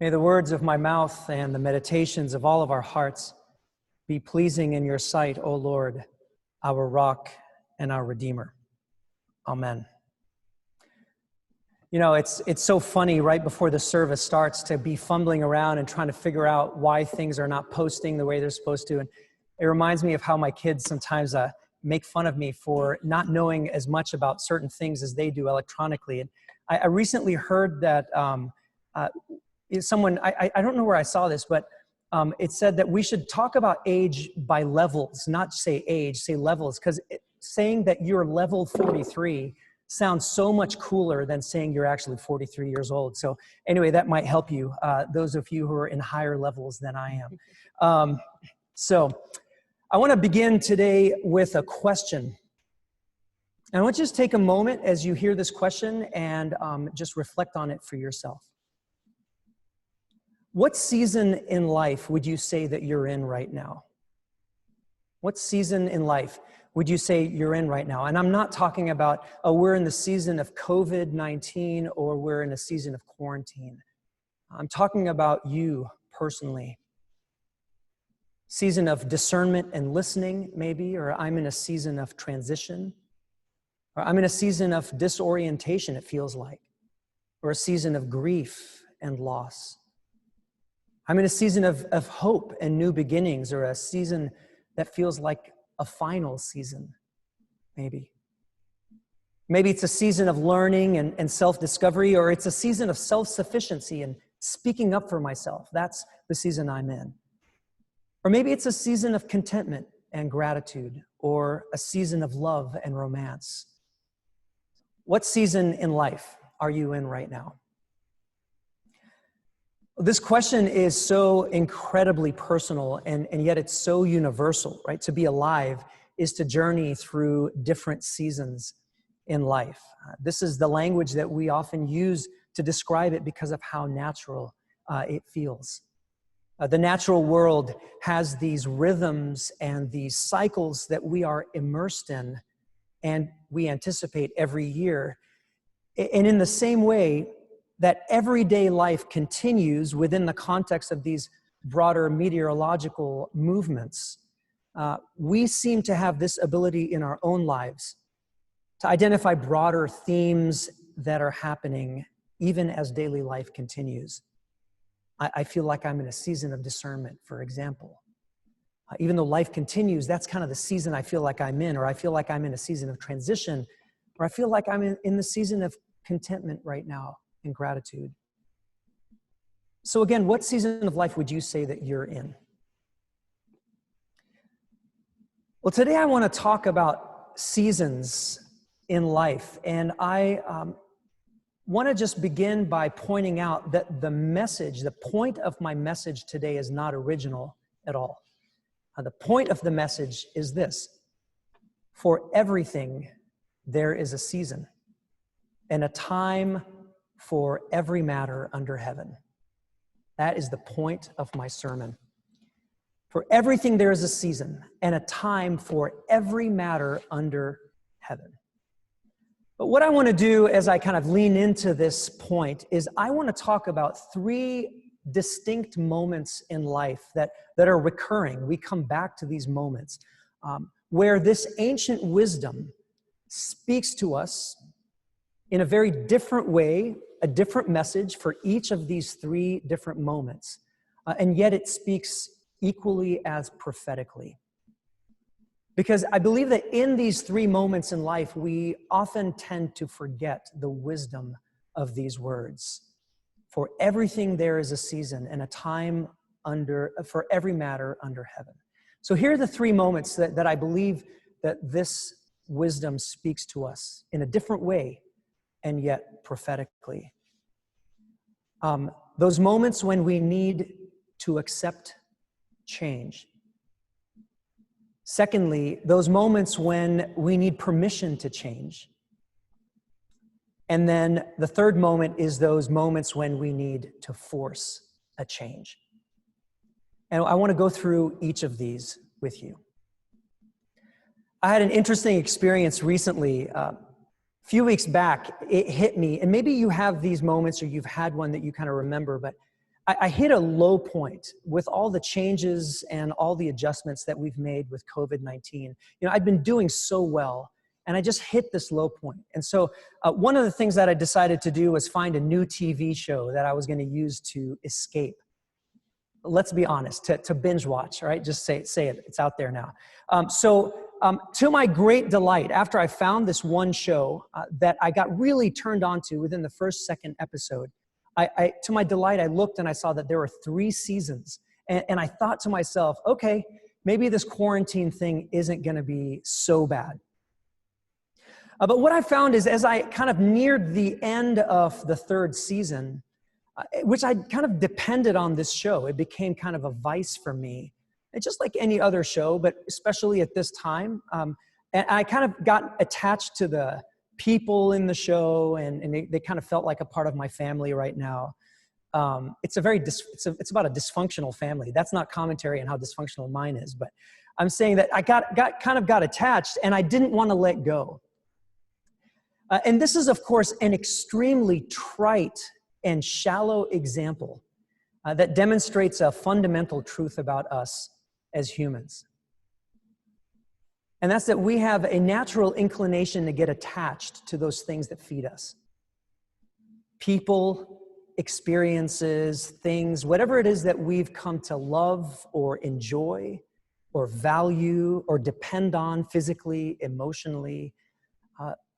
May the words of my mouth and the meditations of all of our hearts be pleasing in your sight, O Lord, our rock and our Redeemer. Amen. You know, it's so funny right before the service starts to be fumbling around and trying to figure out why things are not posting the way they're supposed to. And it reminds me of how my kids sometimes make fun of me for not knowing as much about certain things as they do electronically. And I recently heard that someone, I don't know where I saw this, but it said that we should talk about age by levels, not say age, say levels, because saying that you're level 43 sounds so much cooler than saying you're actually 43 years old. So anyway, that might help you, those of you who are in higher levels than I am. So I want to begin today with a question. And I want you to just take a moment as you hear this question and just reflect on it for yourself. What season in life would you say that you're in right now? What season in life would you say you're in right now? And I'm not talking about, oh, we're in the season of COVID-19 or we're in a season of quarantine. I'm talking about you personally. Season of discernment and listening, maybe, or I'm in a season of transition, or I'm in a season of disorientation, it feels like, or a season of grief and loss. I'm in a season of hope and new beginnings, or a season that feels like a final season, maybe. Maybe it's a season of learning and self-discovery, or it's a season of self-sufficiency and speaking up for myself. That's the season I'm in. Or maybe it's a season of contentment and gratitude, or a season of love and romance. What season in life are you in right now? This question is so incredibly personal, and yet it's so universal, right? To be alive is to journey through different seasons in life. This is the language that we often use to describe it because of how natural it feels. The natural world has these rhythms and these cycles that we are immersed in and we anticipate every year. And in the same way, that everyday life continues within the context of these broader meteorological movements. We seem to have this ability in our own lives to identify broader themes that are happening even as daily life continues. I feel like I'm in a season of discernment, for example. Even though life continues, that's kind of the season I feel like I'm in, or I feel like I'm in a season of transition, or I feel like I'm in the season of contentment right now. And gratitude. So again, what season of life would you say that you're in? Well, today I want to talk about seasons in life, and I want to just begin by pointing out that the point of my message today is not original at all. The point of the message is this: for everything there is a season and a time for every matter under heaven. That is the point of my sermon. For everything there is a season and a time for every matter under heaven. But what I want to do as I kind of lean into this point is I want to talk about three distinct moments in life that are recurring. We come back to these moments where this ancient wisdom speaks to us in a very different way, a different message for each of these three different moments. And yet it speaks equally as prophetically. Because I believe that in these three moments in life, we often tend to forget the wisdom of these words. For everything there is a season and a time for every matter under heaven. So here are the three moments that I believe that this wisdom speaks to us in a different way, and yet prophetically. Those moments when we need to accept change. Secondly, those moments when we need permission to change. And then the third moment is those moments when we need to force a change. And I want to go through each of these with you. I had an interesting experience recently. Few weeks back, it hit me, and maybe you have these moments or you've had one that you kind of remember, but I hit a low point with all the changes and all the adjustments that we've made with COVID-19. I'd been doing so well, and I just hit this low point. And so one of the things that I decided to do was find a new TV show that I was going to use to escape. Let's be honest, to binge watch, right? Just say it. It's out there now. To my great delight, after I found this one show that I got really turned on to within the second episode, to my delight, I looked and I saw that there were 3 seasons. And I thought to myself, okay, maybe this quarantine thing isn't going to be so bad. But what I found is as I kind of neared the end of the 3rd season, which I kind of depended on this show, it became kind of a vice for me. And just like any other show, but especially at this time, and I kind of got attached to the people in the show, and they kind of felt like a part of my family right now. It's about a dysfunctional family. That's not commentary on how dysfunctional mine is, but I'm saying that I got attached, and I didn't want to let go. And this is, of course, an extremely trite and shallow example that demonstrates a fundamental truth about us as humans. And that's that we have a natural inclination to get attached to those things that feed us. People, experiences, things, whatever it is that we've come to love or enjoy or value or depend on physically, emotionally,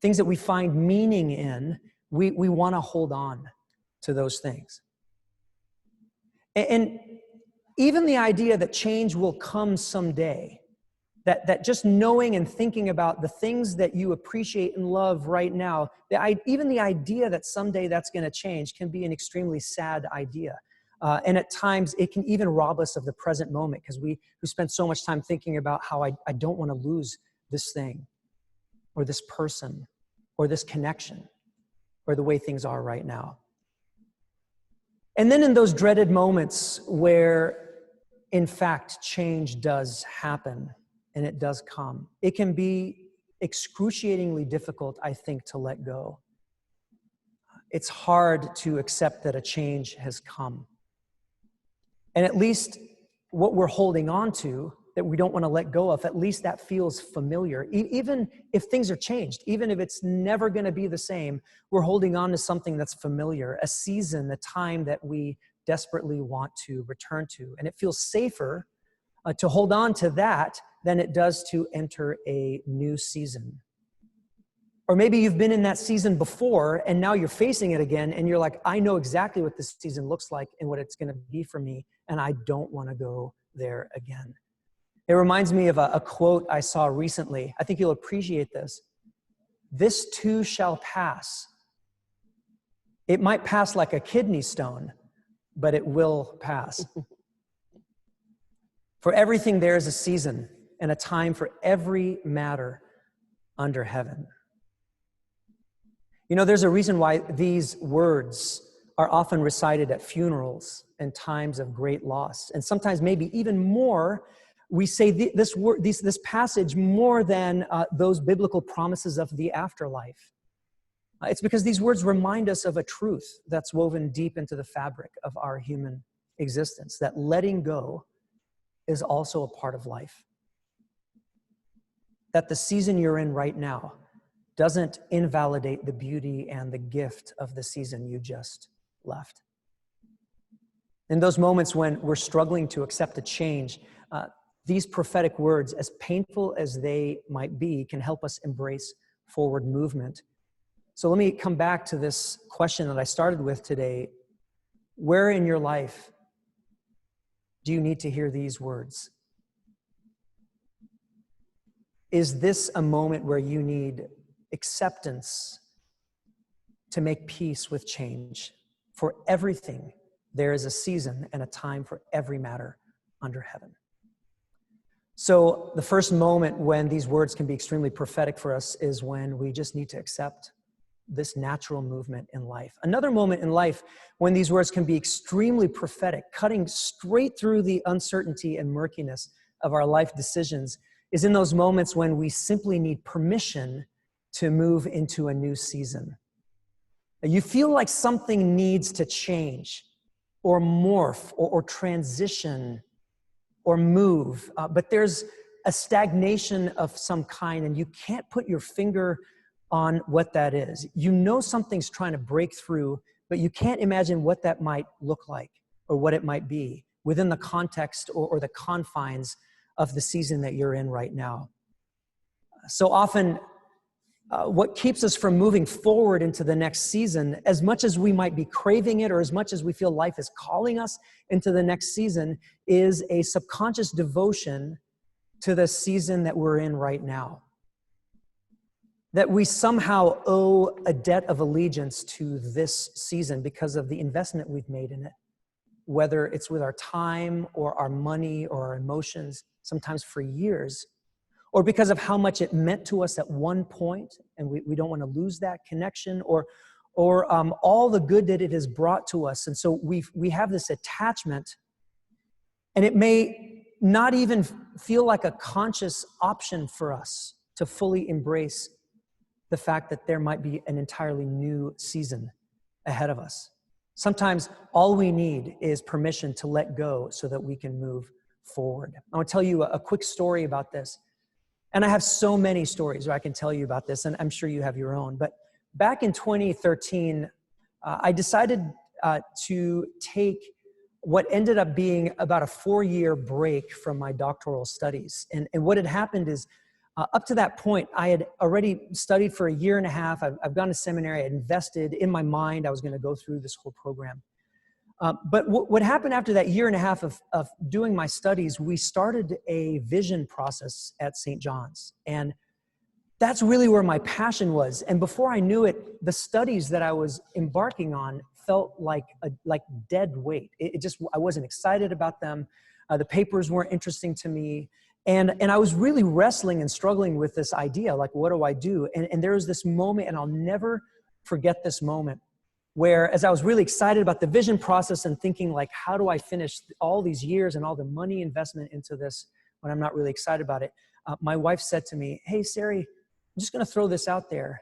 things that we find meaning in, we want to hold on to those things. And even the idea that change will come someday, that just knowing and thinking about the things that you appreciate and love right now, even the idea that someday that's going to change can be an extremely sad idea. And at times, it can even rob us of the present moment because we spend so much time thinking about how I don't want to lose this thing or this person or this connection or the way things are right now. And then in those dreaded moments where, in fact, change does happen, and it does come, it can be excruciatingly difficult, I think, to let go. It's hard to accept that a change has come. And at least what we're holding on to, that we don't want to let go of, at least that feels familiar. Even if things are changed, even if it's never going to be the same, we're holding on to something that's familiar, a season, a time that we desperately want to return to. And it feels safer to hold on to that than it does to enter a new season. Or maybe you've been in that season before and now you're facing it again and you're like, I know exactly what this season looks like and what it's going to be for me, and I don't want to go there again. It reminds me of a quote I saw recently. I think you'll appreciate this. This too shall pass. It might pass like a kidney stone, but it will pass. For everything there is a season and a time for every matter under heaven. You know, there's a reason why these words are often recited at funerals and times of great loss. And sometimes maybe even more, we say this passage more than those biblical promises of the afterlife. It's because these words remind us of a truth that's woven deep into the fabric of our human existence, that letting go is also a part of life. That the season you're in right now doesn't invalidate the beauty and the gift of the season you just left. In those moments when we're struggling to accept a change, these prophetic words, as painful as they might be, can help us embrace forward movement. So let me come back to this question that I started with today. Where in your life do you need to hear these words? Is this a moment where you need acceptance to make peace with change? For everything, there is a season and a time for every matter under heaven. So the first moment when these words can be extremely prophetic for us is when we just need to accept this natural movement in life. Another moment in life when these words can be extremely prophetic, cutting straight through the uncertainty and murkiness of our life decisions, is in those moments when we simply need permission to move into a new season. You feel like something needs to change, or morph or transition or move, but there's a stagnation of some kind, and you can't put your finger on what that is. You know something's trying to break through, but you can't imagine what that might look like or what it might be within the context or the confines of the season that you're in right now. So often, what keeps us from moving forward into the next season, as much as we might be craving it or as much as we feel life is calling us into the next season, is a subconscious devotion to the season that we're in right now. That we somehow owe a debt of allegiance to this season because of the investment we've made in it, whether it's with our time or our money or our emotions, sometimes for years, or because of how much it meant to us at one point, and we don't want to lose that connection, or all the good that it has brought to us. And so we have this attachment, and it may not even feel like a conscious option for us to fully embrace the fact that there might be an entirely new season ahead of us. Sometimes all we need is permission to let go so that we can move forward. I want to tell you a quick story about this. And I have so many stories where I can tell you about this, and I'm sure you have your own. But back in 2013, I decided to take what ended up being about a 4-year break from my doctoral studies. And what had happened is, up to that point, I had already studied for a year and a half. I've gone to seminary. I had invested in my mind. I was going to go through this whole program. But what happened after that year and a half of doing my studies, we started a vision process at St. John's. And that's really where my passion was. And before I knew it, the studies that I was embarking on felt like dead weight. I wasn't excited about them. The papers weren't interesting to me. And I was really wrestling and struggling with this idea, like, what do I do? And there was this moment, and I'll never forget this moment, where as I was really excited about the vision process and thinking, like, how do I finish all these years and all the money investment into this when I'm not really excited about it? My wife said to me, "Hey, Sari, I'm just going to throw this out there.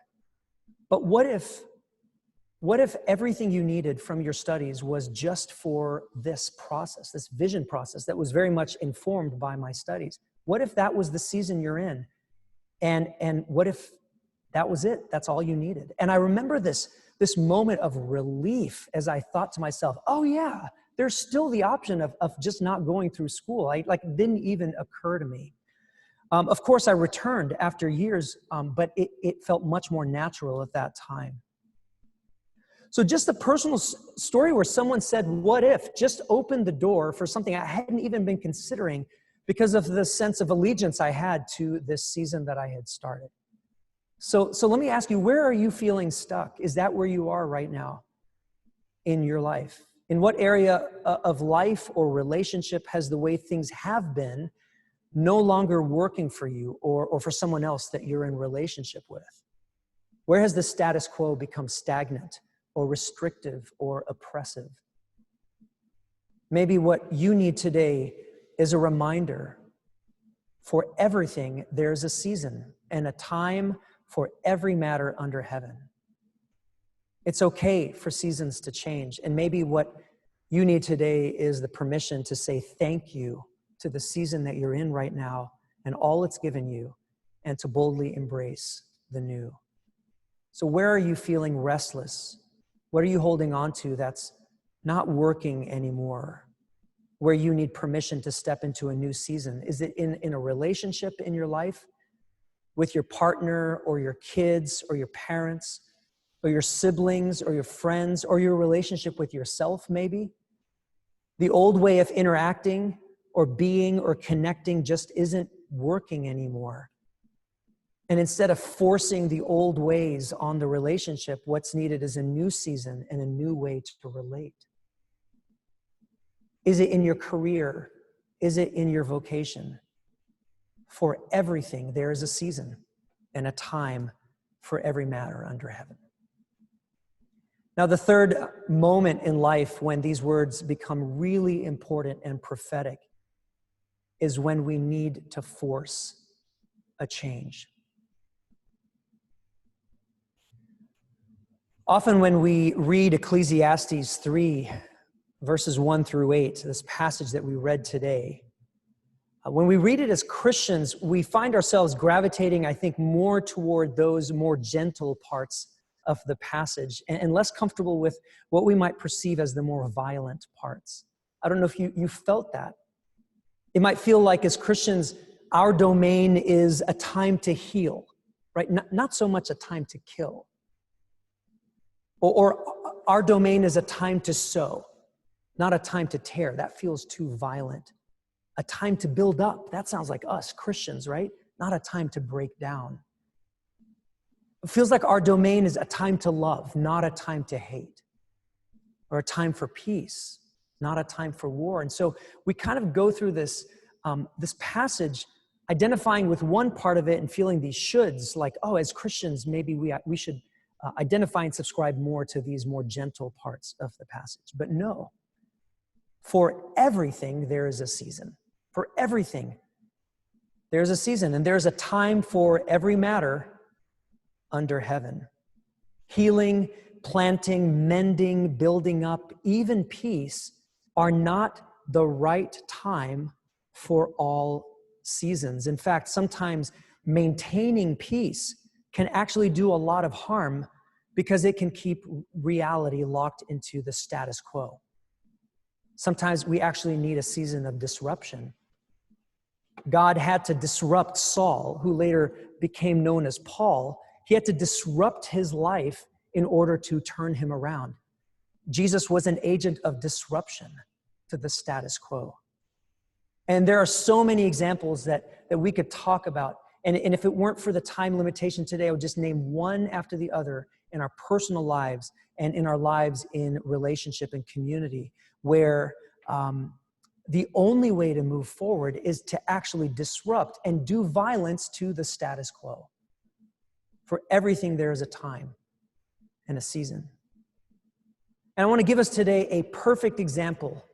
But what if everything you needed from your studies was just for this process, this vision process that was very much informed by my studies? What if that was the season you're in? And what if that was it? That's all you needed?" And I remember this moment of relief as I thought to myself, oh yeah, there's still the option of just not going through school. It didn't even occur to me. Of course, I returned after years, but it felt much more natural at that time. So just a personal story where someone said, what if, just opened the door for something I hadn't even been considering because of the sense of allegiance I had to this season that I had started. So let me ask you, where are you feeling stuck? Is that where you are right now in your life? In what area of life or relationship has the way things have been no longer working for you or for someone else that you're in relationship with? Where has the status quo become stagnant or restrictive or oppressive? Maybe what you need today is a reminder: for everything, there's a season and a time for every matter under heaven. It's okay for seasons to change. And maybe what you need today is the permission to say thank you to the season that you're in right now and all it's given you, and to boldly embrace the new. So where are you feeling restless? What are you holding on to that's not working anymore, where you need permission to step into a new season? Is it in a relationship in your life with your partner or your kids or your parents or your siblings or your friends or your relationship with yourself maybe? The old way of interacting or being or connecting just isn't working anymore. And instead of forcing the old ways on the relationship, what's needed is a new season and a new way to relate. Is it in your career? Is it in your vocation? For everything, there is a season and a time for every matter under heaven. Now, the third moment in life when these words become really important and prophetic is when we need to force a change. Often when we read Ecclesiastes 3, verses 1 through 8, this passage that we read today. When we read it as Christians, we find ourselves gravitating, I think, more toward those more gentle parts of the passage and less comfortable with what we might perceive as the more violent parts. I don't know if you felt that. It might feel like as Christians, our domain is a time to heal, right? Not so much a time to kill. Or our domain is a time to sow, not a time to tear. That feels too violent. A time to build up. That sounds like us, Christians, right? Not a time to break down. It feels like our domain is a time to love, not a time to hate. Or a time for peace, not a time for war. And so we kind of go through this passage identifying with one part of it and feeling these shoulds, like, oh, as Christians, maybe we should identify and subscribe more to these more gentle parts of the passage. But no, for everything there is a season. For everything there's a season, and there's a time for every matter under heaven. Healing, planting, mending, building up, even peace are not the right time for all seasons. In fact, sometimes maintaining peace can actually do a lot of harm because it can keep reality locked into the status quo. Sometimes we actually need a season of disruption. God had to disrupt Saul, who later became known as Paul. He had to disrupt his life in order to turn him around. Jesus was an agent of disruption to the status quo. And there are so many examples that we could talk about. And if it weren't for the time limitation today, I would just name one after the other in our personal lives and in our lives in relationship and community, where the only way to move forward is to actually disrupt and do violence to the status quo. For everything, there is a time and a season. And I want to give us today a perfect example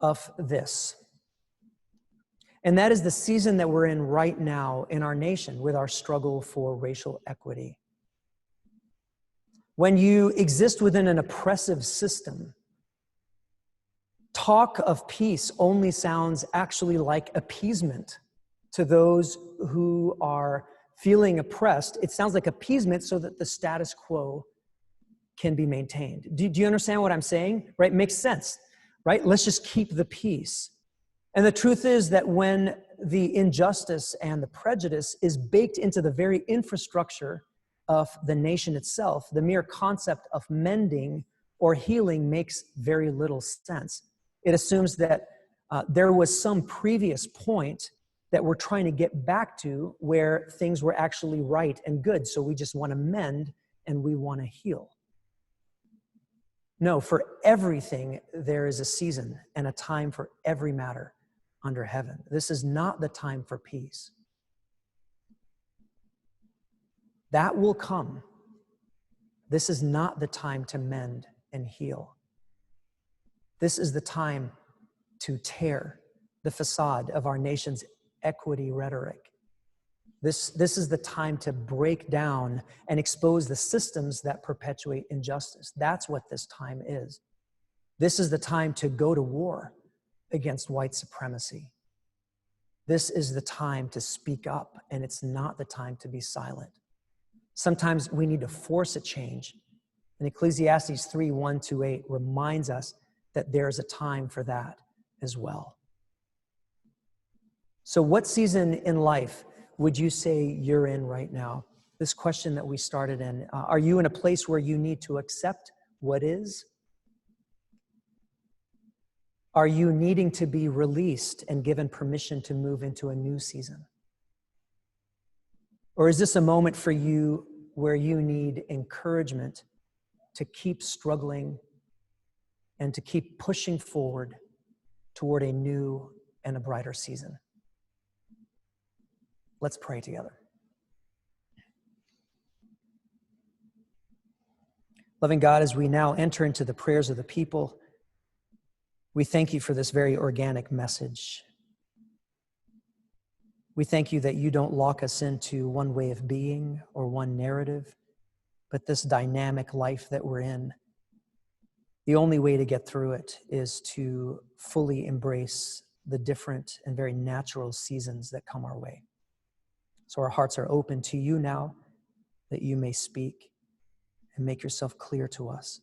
of this. And that is the season that we're in right now in our nation with our struggle for racial equity. When you exist within an oppressive system, talk of peace only sounds actually like appeasement to those who are feeling oppressed. It sounds like appeasement so that the status quo can be maintained. Do you understand what I'm saying? Right? Makes sense, right? Let's just keep the peace. And the truth is that when the injustice and the prejudice is baked into the very infrastructure of the nation itself, the mere concept of mending or healing makes very little sense. It assumes that there was some previous point that we're trying to get back to where things were actually right and good. So we just want to mend and we want to heal. No, for everything, there is a season and a time for every matter under heaven. This is not the time for peace. That will come. This is not the time to mend and heal. This is the time to tear the facade of our nation's equity rhetoric. This is the time to break down and expose the systems that perpetuate injustice. That's what this time is. This is the time to go to war against white supremacy. This is the time to speak up, and it's not the time to be silent. Sometimes we need to force a change. And Ecclesiastes 3:1-8 reminds us that there's a time for that as well. So what season in life would you say you're in right now? This question that we started in. Are you in a place where you need to accept what is? Are you needing to be released and given permission to move into a new season? Or is this a moment for you where you need encouragement to keep struggling and to keep pushing forward toward a new and a brighter season? Let's pray together. Loving God, as we now enter into the prayers of the people, we thank you for this very organic message. We thank you that you don't lock us into one way of being or one narrative, but this dynamic life that we're in. the only way to get through it is to fully embrace the different and very natural seasons that come our way. So our hearts are open to you now, that you may speak and make yourself clear to us.